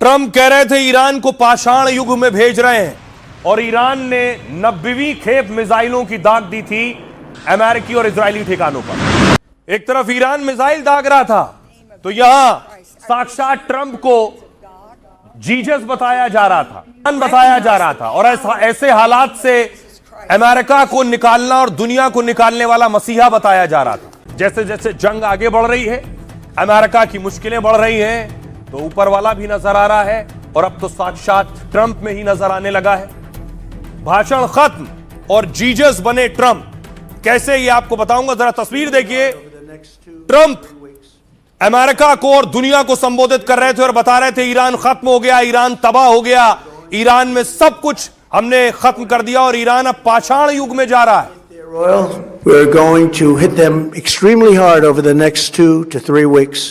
Trump कह रहे थे ईरान को पाषाण युग में भेज रहे हैं और ईरान ने 90वीं खेप मिसाइलों की दाग दी थी अमेरिकी और इजरायली ठिकानों पर। एक तरफ ईरान मिसाइल दाग रहा था तो यहां साक्षात ट्रंप को जीसस बताया जा रहा था और ऐसे हालात से अमेरिका को निकालना और दुनिया को निकालने वाला मसीहा बताया जा रहा था। जैसे जैसे जंग आगे बढ़ रही है, अमेरिका की मुश्किलें बढ़ रही हैं, तो ऊपर वाला भी नजर आ रहा है और अब तो साक्षात ट्रंप में ही नजर आने लगा है। भाषण खत्म और जीसस बने ट्रंप। कैसे, ये आपको बताऊंगा, जरा तस्वीर देखिए। ट्रंप अमेरिका को और दुनिया को संबोधित कर रहे थे और बता रहे थे ईरान खत्म हो गया, ईरान तबाह हो गया, ईरान में सब कुछ हमने खत्म कर दिया और ईरान अब पाषाण युग में जा रहा है। We're going to hit them extremely hard over the next 2 to 3 weeks.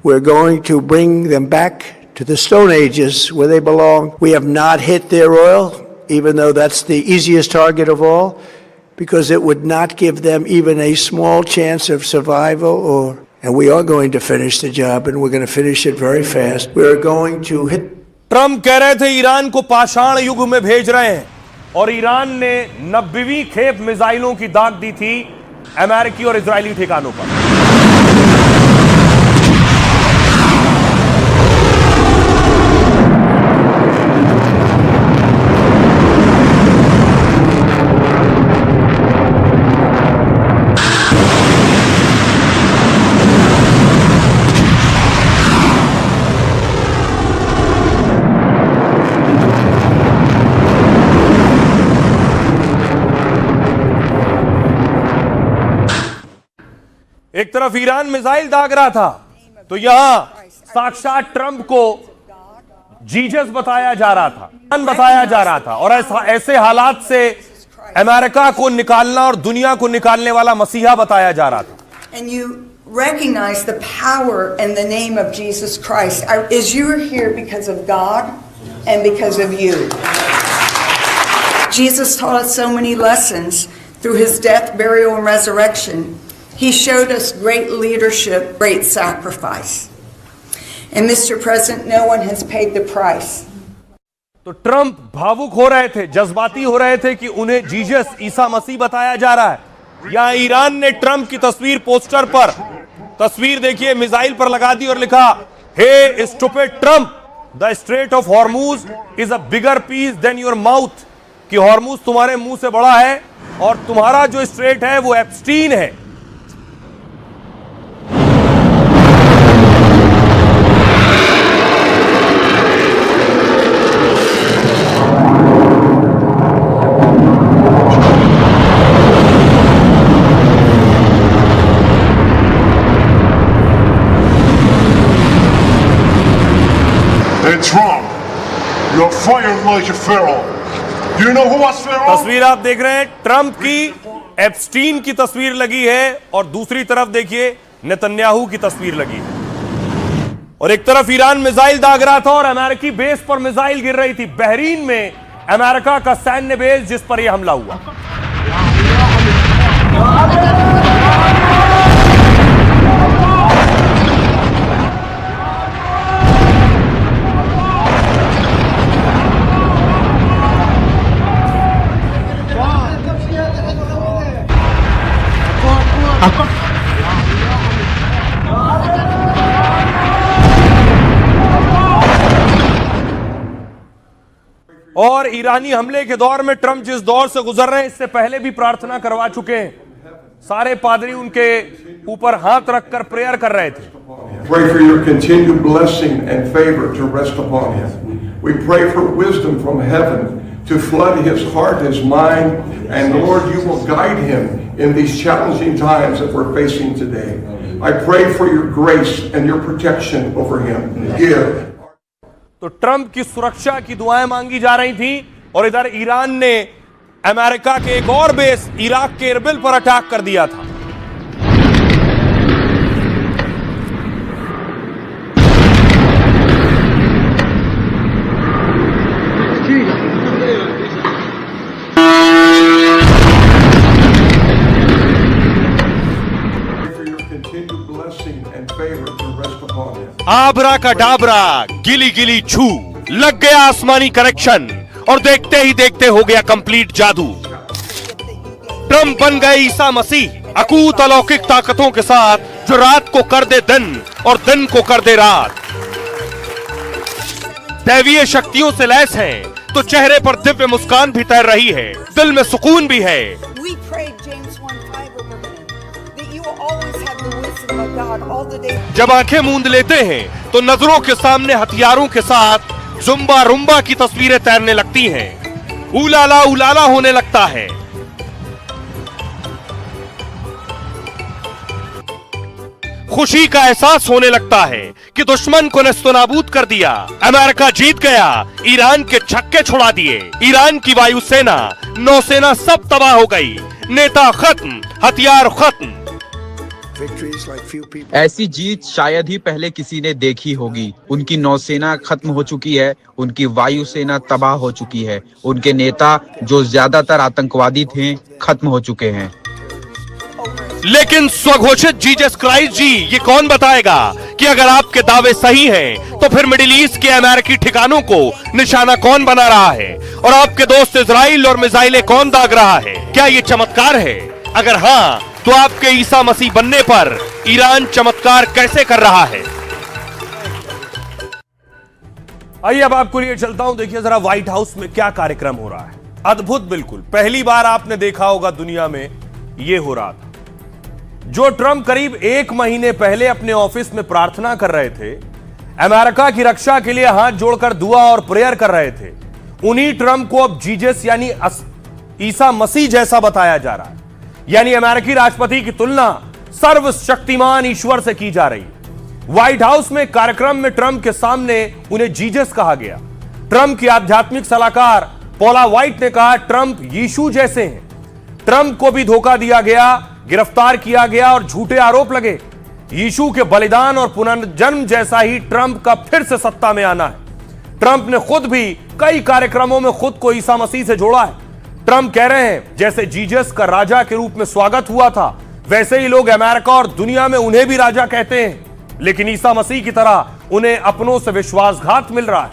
We're going to bring them back to the Stone Ages where they belong. We have not hit their oil, even though that's the easiest target of all, because it would not give them even a small chance of survival. And we are going to finish the job, and we're going to finish it very fast. We're going to hit. Trump कह रहे थे Iran को पाषाण युग में भेज रहे हैं और ईरान ने 90वीं खेप मिसाइलों की दाग दी थी अमेरिकी और इजरायली ठिकानों पर। एक तरफ ईरान मिसाइल दाग रहा था तो यहां साक्षात ट्रंप को जीसस बताया जा रहा था और ऐसे हालात से अमेरिका को निकालना और दुनिया को निकालने वाला मसीहा बताया जा रहा था। And you recognize the power in the name of Jesus Christ. Is you are here because of God and because of you. Jesus taught us so many lessons through his death, burial, and resurrection. He showed us great leadership, great sacrifice. And Mr. President, no one has paid the price. तो Trump भावुक हो रहे थे, जज्बाती हो रहे थे कि उन्हें जीसस ईसा मसीह बताया जा रहा है। यहां ईरान ने ट्रंप की तस्वीर पोस्टर पर, तस्वीर देखिए, मिसाइल पर लगा दी और लिखा, hey stupid Trump, the strait of Hormuz is a bigger piece than your mouth. कि हॉर्मूज तुम्हारे मुंह से बड़ा है और तुम्हारा जो स्ट्रेट है वो एप्स्टीन है। It's wrong. You're fired like a pharaoh. Do you know who was Pharaoh? तस्वीर आप देख रहे हैं, ट्रंप की एप्स्टीन की तस्वीर लगी है और दूसरी तरफ देखिए नेतन्याहू की तस्वीर लगी है। और एक तरफ ईरान मिसाइल दाग रहा था और अमेरिकी बेस पर मिसाइल गिर रही थी। बहरीन में अमेरिका का सैन्य बेस जिस पर यह हमला हुआ। और ईरानी हमले के दौर में ट्रंप जिस दौर से गुजर रहे हैं, इससे पहले भी प्रार्थना करवा चुके हैं। सारे पादरी उनके ऊपर हाथ रखकर प्रेयर कर रहे थे। Pray for your continued blessing and favor to rest upon him. We pray for wisdom from heaven to flood his heart, his mind, and Lord, you will guide him in these challenging times that we're facing today. I pray for your grace and your protection over him. Give. तो Trump की सुरक्षा की दुआएं मांगी जा रही थी और इधर ईरान ने अमेरिका के एक और बेस इराक के इरबिल पर अटैक कर दिया था। Pray for your continued blessing and favor to rest upon him. आबरा का डाबरा, गिली गिली छू, लग गया आसमानी कनेक्शन और देखते ही देखते हो गया कंप्लीट जादू। ट्रंप बन गए ईसा मसीह, अकूत अलौकिक ताकतों के साथ जो रात को कर दे दिन और दिन को कर दे रात। दैवीय शक्तियों से लैस हैं, तो चेहरे पर दिव्य मुस्कान भी तैर रही है, दिल में सुकून भी है। We prayed James 1:5 over him, that you will always have the wisdom of God all the day. जब आंखें मूंद लेते हैं तो नजरों के सामने हथियारों के साथ जुम्बा रुम्बा की तस्वीरें तैरने लगती हैं, उलाला उलाला होने लगता है। खुशी का एहसास होने लगता है कि दुश्मन को नेस्तनाबूद कर दिया, अमेरिका जीत गया, ईरान के छक्के छुड़ा दिए, ईरान की वायुसेना नौसेना सब तबाह हो गई, नेता खत्म, हथियार खत्म। Victories like few people. ऐसी जीत शायद ही पहले किसी ने देखी होगी। उनकी नौसेना खत्म हो चुकी है, उनकी वायुसेना तबाह हो चुकी है, उनके नेता जो ज्यादातर आतंकवादी थे खत्म हो चुके हैं। लेकिन स्वघोषित जीसस क्राइस्ट जी ये कौन बताएगा कि अगर आपके दावे सही हैं, तो फिर मिडिल ईस्ट के अमेरिकी ठिकानों को निशाना कौन बना रहा है और आपके दोस्त इजराइल और मिसाइलें कौन दाग रहा है? क्या ये चमत्कार है? अगर हाँ, तो आपके ईसा मसीह बनने पर ईरान चमत्कार कैसे कर रहा है? आइए अब आपको लिए चलता हूं, देखिए जरा व्हाइट हाउस में क्या कार्यक्रम हो रहा है। अद्भुत, बिल्कुल पहली बार आपने देखा होगा दुनिया में ये हो रहा था। जो ट्रंप करीब 1 महीने पहले अपने ऑफिस में प्रार्थना कर रहे थे, अमेरिका की रक्षा के लिए हाथ जोड़कर दुआ और प्रेयर कर रहे थे, उन्हीं ट्रंप को अब जीसस यानी ईसा मसीह जैसा बताया जा रहा है। यानी अमेरिकी राष्ट्रपति की तुलना सर्वशक्तिमान ईश्वर से की जा रही है। व्हाइट हाउस में कार्यक्रम में ट्रंप के सामने उन्हें जीसस कहा गया। ट्रंप की आध्यात्मिक सलाहकार पॉला व्हाइट ने कहा ट्रंप यीशु जैसे हैं। ट्रंप को भी धोखा दिया गया, गिरफ्तार किया गया और झूठे आरोप लगे। यीशु के बलिदान और पुनर्जन्म जैसा ही ट्रंप का फिर से सत्ता में आना है। ट्रंप ने खुद भी कई कार्यक्रमों में खुद को ईसा मसीह से जोड़ा है। ट्रंप कह रहे हैं जैसे जीसस का राजा के रूप में स्वागत हुआ था, वैसे ही लोग अमेरिका और दुनिया में उन्हें भी राजा कहते हैं, लेकिन ईसा मसीह की तरह उन्हें अपनों से विश्वासघात मिल रहा है।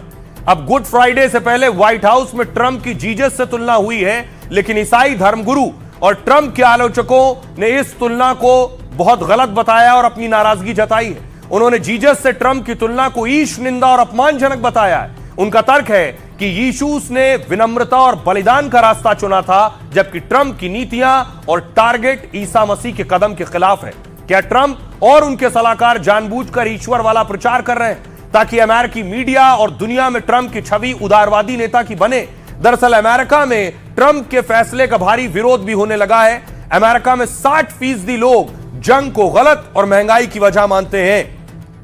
अब गुड फ्राइडे से पहले व्हाइट हाउस में ट्रंप की जीसस से तुलना हुई है, लेकिन ईसाई धर्मगुरु और ट्रंप के आलोचकों ने इस तुलना को बहुत गलत बताया और अपनी नाराजगी जताई है। उन्होंने जीसस से ट्रंप की तुलना को ईश, निंदा और अपमानजनक बताया है। उनका तर्क है कि यीशु ने विनम्रता और बलिदान का रास्ता चुना था, जबकि ट्रंप की नीतियां और टारगेट ईसा मसीह के कदम के खिलाफ है। क्या ट्रंप और उनके सलाहकार जानबूझकर ईश्वर वाला प्रचार कर रहे हैं ताकि अमेरिकी मीडिया और दुनिया में ट्रंप की छवि उदारवादी नेता की बने? दरअसल अमेरिका में ट्रंप के फैसले का भारी विरोध भी होने लगा है। अमेरिका में 60% लोग जंग को गलत और महंगाई की वजह मानते हैं।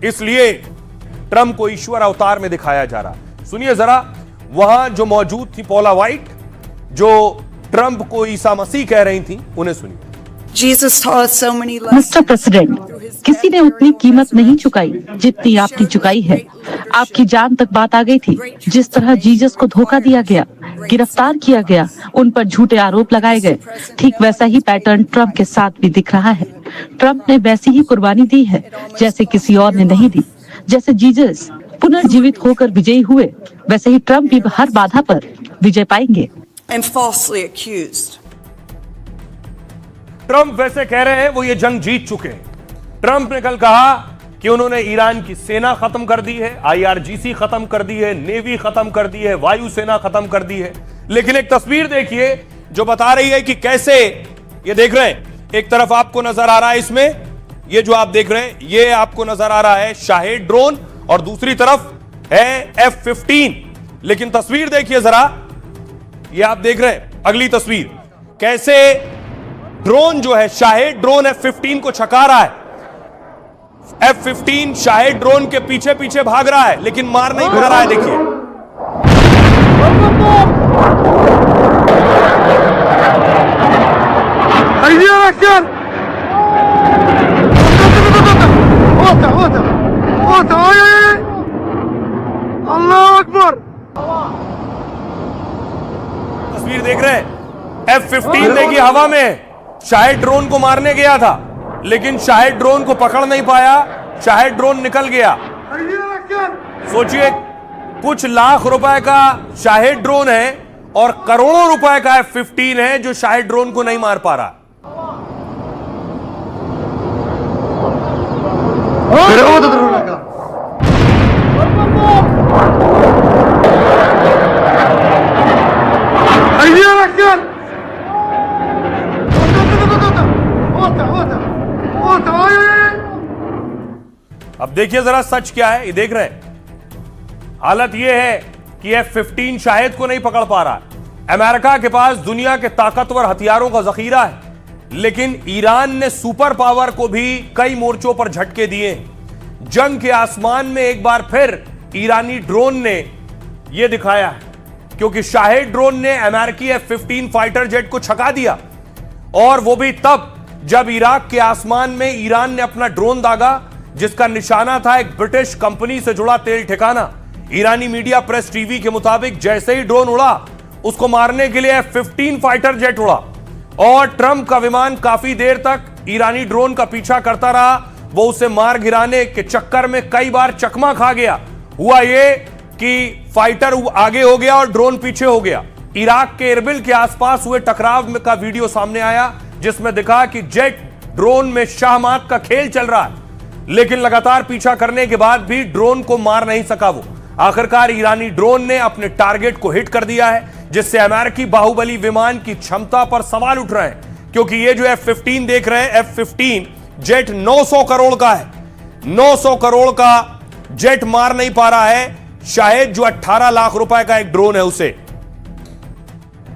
इसलिए ट्रंप को ईश्वर अवतार में दिखाया जा रहा है। सुनिए जरा, वहां जो मौजूद थी पॉला व्हाइट, जो ट्रंप को ईसा मसीह कह रही थी, उन्हें सुनिए। Jesus taught us so many lessons. Mister president, किसी ने उतनी कीमत नहीं चुकाई जितनी आपने चुकाई है। आपकी जान तक बात आ गई थी। जिस तरह जीसस को धोखा दिया गया, गिरफ्तार किया गया, उन पर झूठे आरोप लगाए गए, ठीक वैसा ही पैटर्न ट्रंप के साथ भी दिख रहा है। ट्रंप ने वैसी ही कुर्बानी दी है जैसे किसी और ने नहीं दी। जैसे जीसस पुनर्जीवित होकर विजयी हुए, वैसे ही ट्रंप भी हर बाधा पर विजय पाएंगे। And falsely accused. ट्रंप वैसे कह रहे हैं वो ये जंग जीत चुके हैं। ट्रंप ने कल कहा कि उन्होंने ईरान की सेना खत्म कर दी है, IRGC खत्म कर दी है, नेवी खत्म कर दी है, वायुसेना खत्म कर दी है। लेकिन एक तस्वीर देखिए जो बता रही है कि कैसे, ये देख रहे हैं, एक तरफ आपको नजर आ रहा है इसमें, ये जो आप देख रहे हैं ये आपको नजर आ रहा है शाहेद ड्रोन और दूसरी तरफ है F-15। लेकिन तस्वीर देखिए जरा, ये आप देख रहे हैं अगली तस्वीर, कैसे ड्रोन जो है शाहेद ड्रोन F-15 को छका रहा है। F-15 शाहेद ड्रोन के पीछे पीछे भाग रहा है लेकिन मार नहीं पा रहा है। देखिए अल्लाह अकबर। तस्वीर देख रहे हैं, F-15 देखिए हवा में शाहेद ड्रोन को मारने गया था, लेकिन शाहेद ड्रोन को पकड़ नहीं पाया, शाहेद ड्रोन निकल गया। सोचिए, कुछ लाख रुपए का शाहिद ड्रोन है और करोड़ों रुपए का F-15 है जो शाहिद ड्रोन को नहीं मार पा रहा। अब देखिए जरा सच क्या है, ये देख रहे हैं। हालत ये है कि F-15 शाहिद को नहीं पकड़ पा रहा। अमेरिका के पास दुनिया के ताकतवर हथियारों का जखीरा है, लेकिन ईरान ने सुपर पावर को भी कई मोर्चों पर झटके दिए। जंग के आसमान में एक बार फिर ईरानी ड्रोन ने यह दिखाया है, क्योंकि शाहिद ड्रोन ने अमेरिकी F-15 फाइटर जेट को छका दिया, और वो भी तब जब इराक के आसमान में ईरान ने अपना ड्रोन दागा जिसका निशाना था एक ब्रिटिश कंपनी से जुड़ा तेल ठिकाना। ईरानी मीडिया प्रेस टीवी के मुताबिक जैसे ही ड्रोन उड़ा, उसको मारने के लिए F-15 फाइटर जेट उड़ा, और ट्रंप का विमान काफी देर तक ईरानी ड्रोन का पीछा करता रहा। वो उसे मार गिराने के चक्कर में कई बार चकमा खा गया। हुआ ये कि फाइटर आगे हो गया और ड्रोन पीछे हो गया। इराक के इरबिल के आसपास हुए टकराव का वीडियो सामने आया, जिसमें दिखा कि जेट ड्रोन में शाहमात का खेल चल रहा है, लेकिन लगातार पीछा करने के बाद भी ड्रोन को मार नहीं सका वो। आखिरकार ईरानी ड्रोन ने अपने टारगेट को हिट कर दिया है, जिससे अमेरिकी बाहुबली विमान की क्षमता पर सवाल उठ रहे हैं, क्योंकि ये जो F-15 देख रहे हैं, F-15 जेट 900 करोड़ का है। 900 करोड़ का जेट मार नहीं पा रहा है शाहिद, जो 18 लाख रुपए का एक ड्रोन है उसे।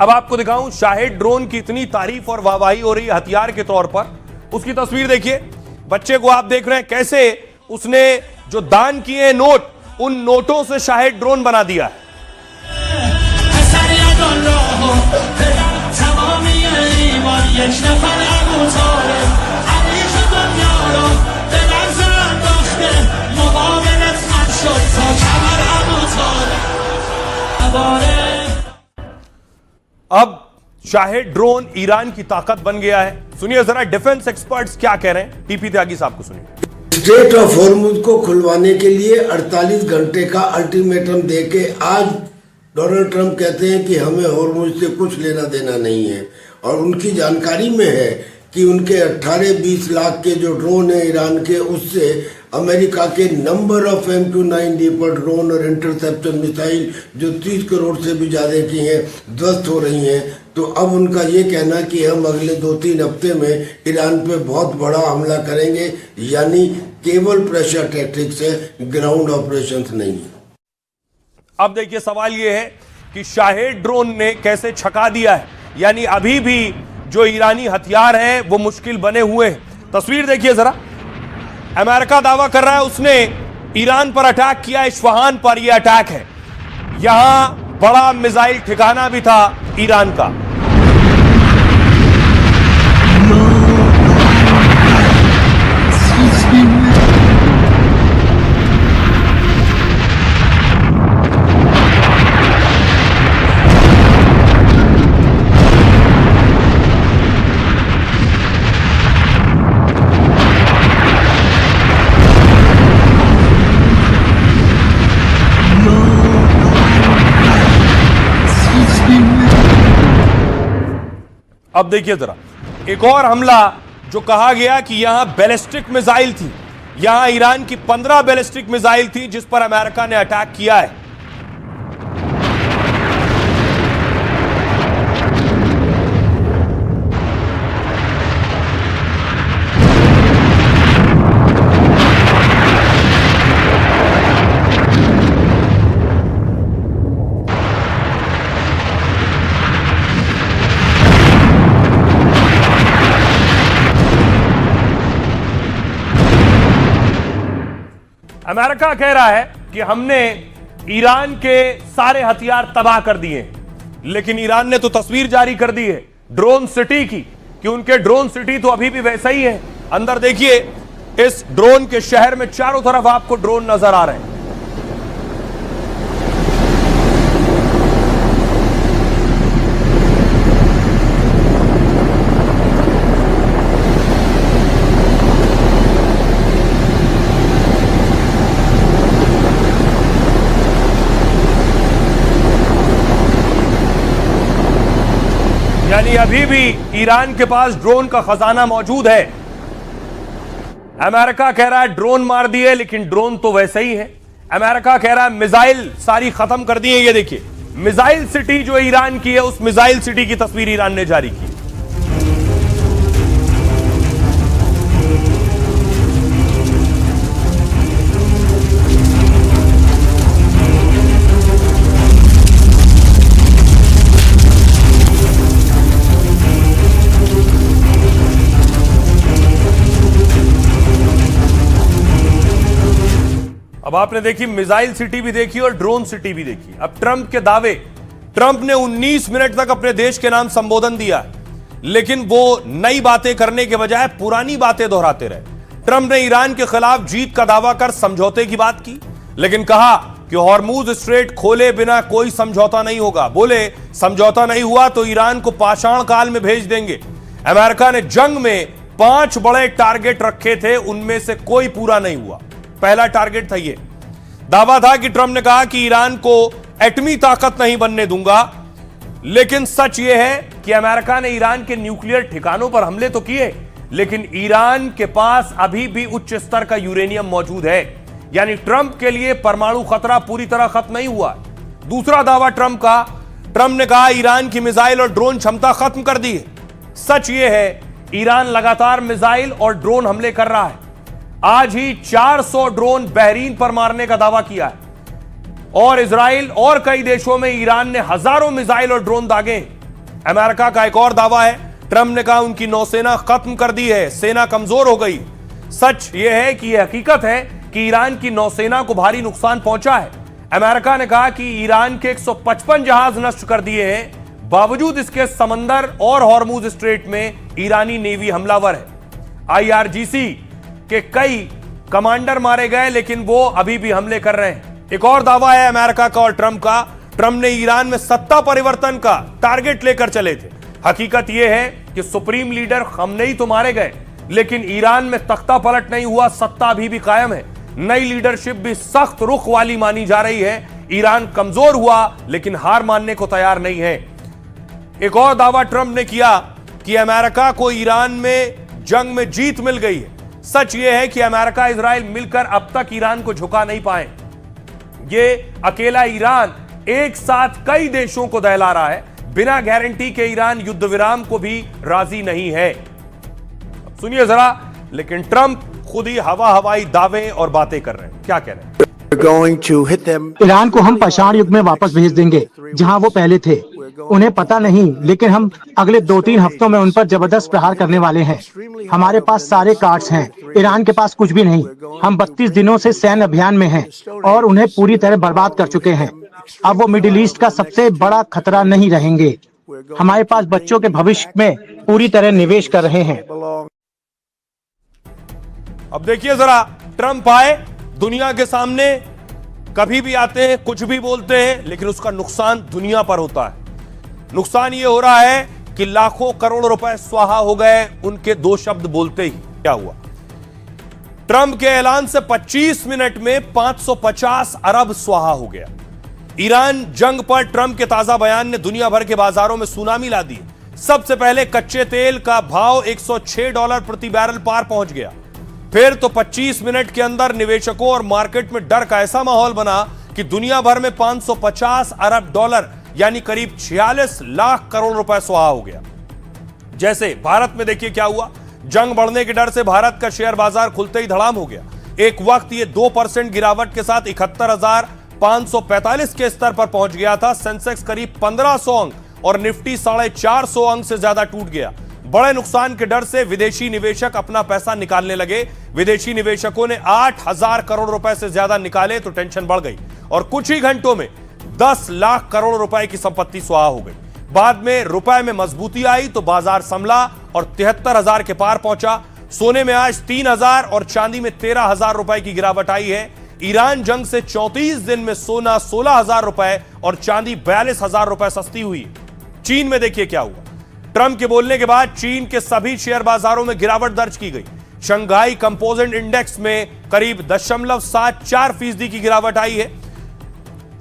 अब आपको दिखाऊं शाहिद ड्रोन की इतनी तारीफ और वाहवाही हो रही है हथियार के तौर पर। उसकी तस्वीर देखिए, बच्चे को आप देख रहे हैं कैसे उसने जो दान किए नोट, उन नोटों से शाहिद ड्रोन बना दिया है। अब शाहिद ड्रोन ईरान की ताकत बन गया है। सुनिए जरा डिफेंस एक्सपर्ट्स क्या कह रहे हैं, टीपी त्यागी साहब को सुनिए। स्ट्रेट ऑफ हॉर्मुज को खुलवाने के लिए 48 घंटे का अल्टीमेटम देके आज डोनाल्ड ट्रंप कहते हैं कि हमें हॉर्मुज से कुछ लेना देना नहीं है, और उनकी जानकारी में है कि उनके 18-20 लाख के जो ड्रोन है ईरान के, उससे अमेरिका के number of MQ-9 reaper drone और इंटरसेप्टर मिसाइल जो 30 करोड़ से भी ज्यादा की हैं ध्वस्त हो रही हैं। तो अब उनका ये कहना कि हम अगले 2-3 हफ्ते में ईरान पे बहुत बड़ा हमला करेंगे, यानी केवल प्रेशर टैक्टिक्स है, ग्राउंड ऑपरेशंस नहीं है। अब देखिए सवाल यह है कि शाहिद ड्रोन ने कैसे छका दिया है, यानी अभी भी जो ईरानी हथियार हैं वो मुश्किल बने हुए हैं। तस्वीर देखिए जरा, अमेरिका दावा कर रहा है उसने ईरान पर अटैक किया, इस्फहान पर यह अटैक है। यहां बड़ा मिसाइल ठिकाना भी था ईरान का। अब देखिए जरा एक और हमला जो कहा गया कि यहां बैलिस्टिक मिसाइल थी, यहां ईरान की 15 बैलिस्टिक मिसाइल थी जिस पर अमेरिका ने अटैक किया है। अमेरिका कह रहा है कि हमने ईरान के सारे हथियार तबाह कर दिए, लेकिन ईरान ने तो तस्वीर जारी कर दी है ड्रोन सिटी की, कि उनके ड्रोन सिटी तो अभी भी वैसा ही है। अंदर देखिए, इस ड्रोन के शहर में चारों तरफ आपको ड्रोन नजर आ रहे हैं। यानी अभी भी ईरान के पास ड्रोन का खजाना मौजूद है। अमेरिका कह रहा है ड्रोन मार दिए, लेकिन ड्रोन तो वैसे ही है। अमेरिका कह रहा है मिसाइल सारी खत्म कर दी है। ये देखिए मिसाइल सिटी जो ईरान की है, उस मिसाइल सिटी की तस्वीर ईरान ने जारी की। अब आपने देखी मिसाइल सिटी भी देखी और ड्रोन सिटी भी देखी। अब ट्रंप के दावे, ट्रंप ने 19 मिनट तक अपने देश के नाम संबोधन दिया, लेकिन वो नई बातें करने के बजाय पुरानी बातें दोहराते रहे। ट्रंप ने ईरान के खिलाफ जीत का दावा कर समझौते की बात की, लेकिन कहा कि हॉर्मुज स्ट्रेट खोले बिना कोई समझौता नहीं होगा। बोले समझौता नहीं हुआ तो ईरान को पाषाण काल में भेज देंगे। अमेरिका ने जंग में 5 बड़े टारगेट रखे थे, उनमें से कोई पूरा नहीं हुआ। पहला टारगेट था ये। दावा था कि ट्रंप ने कहा कि ईरान को एटमी ताकत नहीं बनने दूंगा, लेकिन सच यह है कि अमेरिका ने ईरान के न्यूक्लियर ठिकानों पर हमले तो किए, लेकिन ईरान के पास अभी भी उच्च स्तर का यूरेनियम मौजूद है। यानी ट्रंप के लिए परमाणु खतरा पूरी तरह खत्म नहीं हुआ। दूसरा दावा ट्रंप ने कहा ईरान की मिसाइल और ड्रोन क्षमता खत्म कर दी है। सच यह है ईरान लगातार मिसाइल और ड्रोन हमले कर रहा है। आज ही 400 ड्रोन बहरीन पर मारने का दावा किया है और इजराइल और कई देशों में ईरान ने हजारों मिसाइल और ड्रोन दागे। अमेरिका का एक और दावा है, ट्रंप ने कहा उनकी नौसेना खत्म कर दी है, सेना कमजोर हो गई। सच यह है कि यह हकीकत है कि ईरान की नौसेना को भारी नुकसान पहुंचा है। अमेरिका ने कहा कि ईरान के 155 जहाज नष्ट कर दिए हैं, बावजूद इसके समंदर और हॉर्मुज स्ट्रेट में ईरानी नेवी हमलावर है। IRGC के कई कमांडर मारे गए, लेकिन वो अभी भी हमले कर रहे हैं। एक और दावा है अमेरिका का और ट्रंप का, ट्रंप ने ईरान में सत्ता परिवर्तन का टारगेट लेकर चले थे। हकीकत यह है कि सुप्रीम लीडर खamenei तो मारे गए, लेकिन ईरान में तख्ता पलट नहीं हुआ, सत्ता अभी भी कायम है। नई लीडरशिप भी सख्त रुख वाली मानी जा रही है। ईरान कमजोर हुआ, लेकिन हार मानने को तैयार नहीं है। एक और दावा ट्रंप ने किया कि अमेरिका को ईरान में जंग में जीत मिल गई है। सच यह है कि अमेरिका इजराइल मिलकर अब तक ईरान को झुका नहीं पाए। ये अकेला ईरान एक साथ कई देशों को दहला रहा है। बिना गारंटी के ईरान युद्ध विराम को भी राजी नहीं है। सुनिए जरा, लेकिन ट्रंप खुद ही हवाई दावे और बातें कर रहे हैं। क्या कह रहे हैं? ईरान को हम पाषाण युग में वापस भेज देंगे, जहां वो पहले थे। उन्हें पता नहीं, लेकिन हम अगले 2-3 हफ्तों में उन पर जबरदस्त प्रहार करने वाले हैं। हमारे पास सारे कार्ड्स हैं, ईरान के पास कुछ भी नहीं। हम 32 दिनों से सैन्य अभियान में हैं और उन्हें पूरी तरह बर्बाद कर चुके हैं। अब वो मिडिल ईस्ट का सबसे बड़ा खतरा नहीं रहेंगे। हमारे पास बच्चों के भविष्य में पूरी तरह निवेश कर रहे हैं। अब देखिए जरा, ट्रंप आए दुनिया के सामने, कभी भी आते हैं, कुछ भी बोलते हैं, लेकिन उसका नुकसान दुनिया पर होता है। नुकसान यह हो रहा है कि लाखों करोड़ रुपए स्वाहा हो गए उनके 2 शब्द बोलते ही। क्या हुआ? ट्रंप के ऐलान से 25 मिनट में 550 अरब स्वाहा हो गया। ईरान जंग पर ट्रंप के ताजा बयान ने दुनिया भर के बाजारों में सुनामी ला दी। सबसे पहले कच्चे तेल का भाव $106 प्रति बैरल पार पहुंच गया। फिर तो 25 मिनट के अंदर निवेशकों और मार्केट में डर का ऐसा माहौल बना कि दुनिया भर में $550 अरब यानी करीब 46 लाख करोड़ रुपए स्वाहा हो गया। जैसे भारत में देखिए क्या हुआ, जंग बढ़ने के डर से भारत का शेयर बाजार खुलते ही धड़ाम हो गया। एक वक्त ये 2% गिरावट के साथ 71,545 के स्तर पर पहुंच गया था। सेंसेक्स करीब 1500 अंक और निफ्टी 450 अंक से ज्यादा टूट गया। बड़े नुकसान के डर से विदेशी निवेशक अपना पैसा निकालने लगे। विदेशी निवेशकों ने 8,000 करोड़ रुपए से ज्यादा निकाले तो टेंशन बढ़ गई और कुछ ही घंटों में 10 लाख करोड़ रुपए की संपत्ति स्वाहा हो गई। बाद में रुपए में मजबूती आई तो बाजार संभला और 73,000 के पार पहुंचा। सोने में आज 3,000 और चांदी में 13,000 रुपए की गिरावट आई है। ईरान जंग से 34 दिन में सोना 16,000 रुपए और चांदी 42,000 रुपए सस्ती हुई। चीन में देखिए क्या हुआ। ट्रंप के बोलने के बाद चीन के सभी शेयर बाजारों में गिरावट दर्ज की गई। शंघाई कंपोजिट इंडेक्स में करीब 0.74% की गिरावट आई है।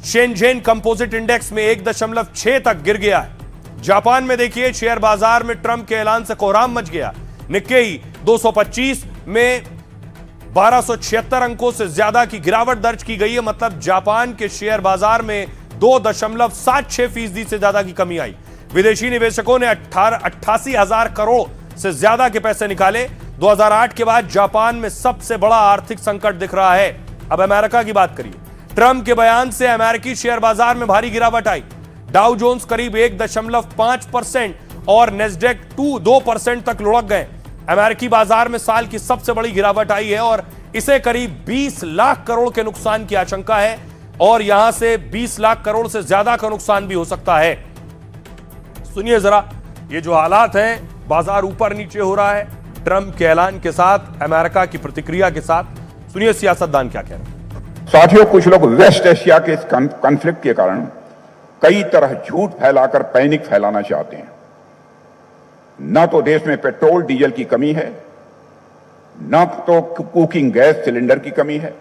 शेनझेन कंपोजिट इंडेक्स में 1.6 तक गिर गया है। जापान में देखिए शेयर बाजार में ट्रंप के ऐलान से कोहराम मच गया। निक्केई 225 में 1276 अंकों से ज्यादा की गिरावट दर्ज की गई है। मतलब जापान के शेयर बाजार में 2.76% से ज्यादा की कमी आई। विदेशी निवेशकों ने 88,000 करोड़ से ज्यादा के पैसे निकाले। 2008 के बाद जापान में सबसे बड़ा आर्थिक संकट दिख रहा है। अब अमेरिका की बात करिए। ट्रंप के बयान से अमेरिकी शेयर बाजार में भारी गिरावट आई। डाउ जोन्स करीब 1.5% और नेस्डेक 2% तक लुढ़क गए। अमेरिकी बाजार में साल की सबसे बड़ी गिरावट आई है और इसे करीब 20 लाख करोड़ के नुकसान की आशंका है और यहां से 20 लाख करोड़ से ज्यादा का नुकसान भी हो सकता है। सुनिए जरा, ये जो हालात हैं, बाजार ऊपर नीचे हो रहा है ट्रंप के ऐलान के साथ, अमेरिका की प्रतिक्रिया के साथ। सुनिए सियासतदान क्या कह रहे हैं। साथियों, कुछ लोग वेस्ट एशिया के इस कॉन्फ्लिक्ट के कारण कई तरह झूठ फैलाकर पैनिक फैलाना चाहते हैं। न तो देश में पेट्रोल डीजल की कमी है, न तो कुकिंग गैस सिलेंडर की कमी है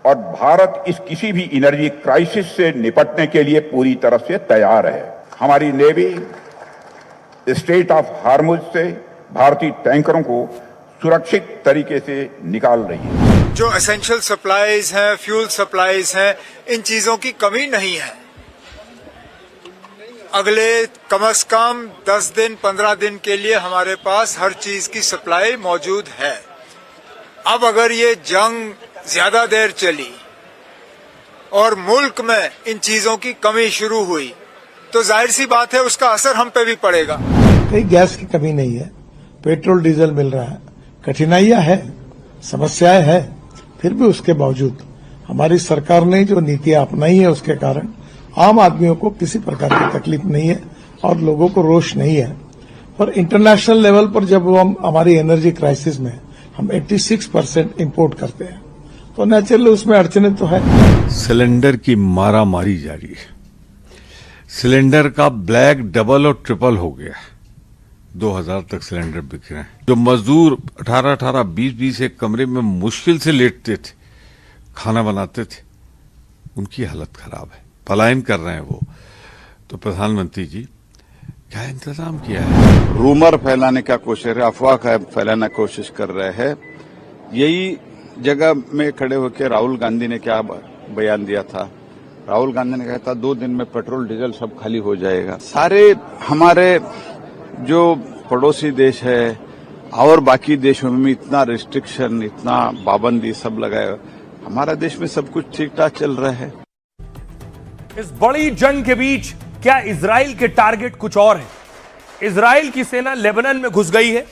और भारत इस किसी भी एनर्जी क्राइसिस से निपटने के लिए पूरी तरह से तैयार है। हमारी नेवी स्ट्रेट ऑफ हार्मुज से भारतीय टैंकरों को सुरक्षित तरीके से निकाल रही है। जो एसेंशियल सप्लाईज हैं, फ्यूल सप्लाईज हैं, इन चीजों की कमी नहीं है। अगले कम से कम 10 दिन 15 दिन के लिए हमारे पास हर चीज की सप्लाई मौजूद है। अब अगर ये जंग ज्यादा देर चली और मुल्क में इन चीजों की कमी शुरू हुई तो जाहिर सी बात है उसका असर हम पे भी पड़ेगा। कहीं गैस की कमी नहीं है, पेट्रोल डीजल मिल रहा है, कठिनाइयां हैं, समस्याएं हैं, फिर भी उसके बावजूद हमारी सरकार ने जो नीतियां अपनाई है उसके कारण आम आदमियों को किसी प्रकार की तकलीफ नहीं है और लोगों को रोष नहीं है। और इंटरनेशनल लेवल पर जब हम हमारी एनर्जी क्राइसिस में हम 86% इंपोर्ट करते हैं तो नेचुरली उसमें अड़चने तो है। सिलेंडर की मारा मारी जारी है। सिलेंडर का ब्लैक डबल और ट्रिपल हो गया है। 2000 तक सिलेंडर बिक रहे हैं। जो मजदूर 18-18, 20-20 एक कमरे में मुश्किल से लेटते थे, खाना बनाते थे, उनकी हालत खराब है, पलायन कर रहे हैं वो। तो प्रधानमंत्री जी क्या इंतजाम किया है? रूमर फैलाने का कोशिश है, अफवाह फैलाने की कोशिश कर रहे हैं। यही जगह में खड़े होकर राहुल गांधी ने क्या बयान दिया था? राहुल गांधी ने कहा था 2 दिन में पेट्रोल डीजल सब खाली हो जाएगा। सारे हमारे जो पड़ोसी देश है और बाकी देशों में इतना रिस्ट्रिक्शन, इतना पाबंदी सब लगाए, हमारा देश में सब कुछ ठीक ठाक चल रहा है। इस बड़ी जंग के बीच क्या इजराइल के टारगेट कुछ और है? इजराइल की सेना लेबनान में घुस गई है,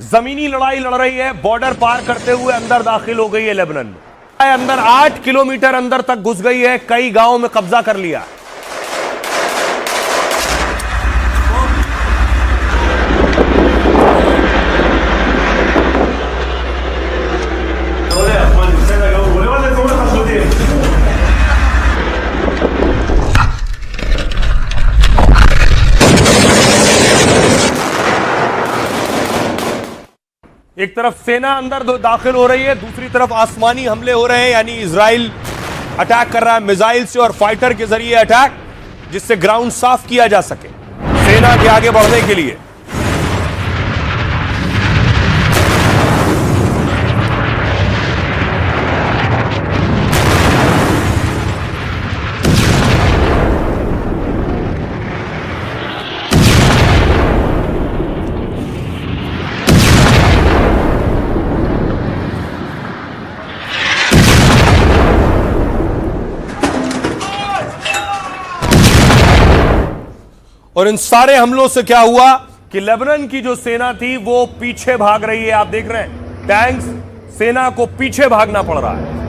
जमीनी लड़ाई लड़ रही है, बॉर्डर पार करते हुए अंदर दाखिल हो गई है लेबनान में। अंदर 8 किलोमीटर अंदर तक घुस गई है, कई गांवों में कब्जा कर लिया। एक तरफ सेना अंदर दाखिल हो रही है, दूसरी तरफ आसमानी हमले हो रहे हैं, यानी इजराइल अटैक कर रहा है मिसाइल से और फाइटर के जरिए अटैक, जिससे ग्राउंड साफ किया जा सके सेना के आगे बढ़ने के लिए। और इन सारे हमलों से क्या हुआ कि लेबनान की जो सेना थी वो पीछे भाग रही है। आप देख रहे हैं टैंक्स, सेना को पीछे भागना पड़ रहा है।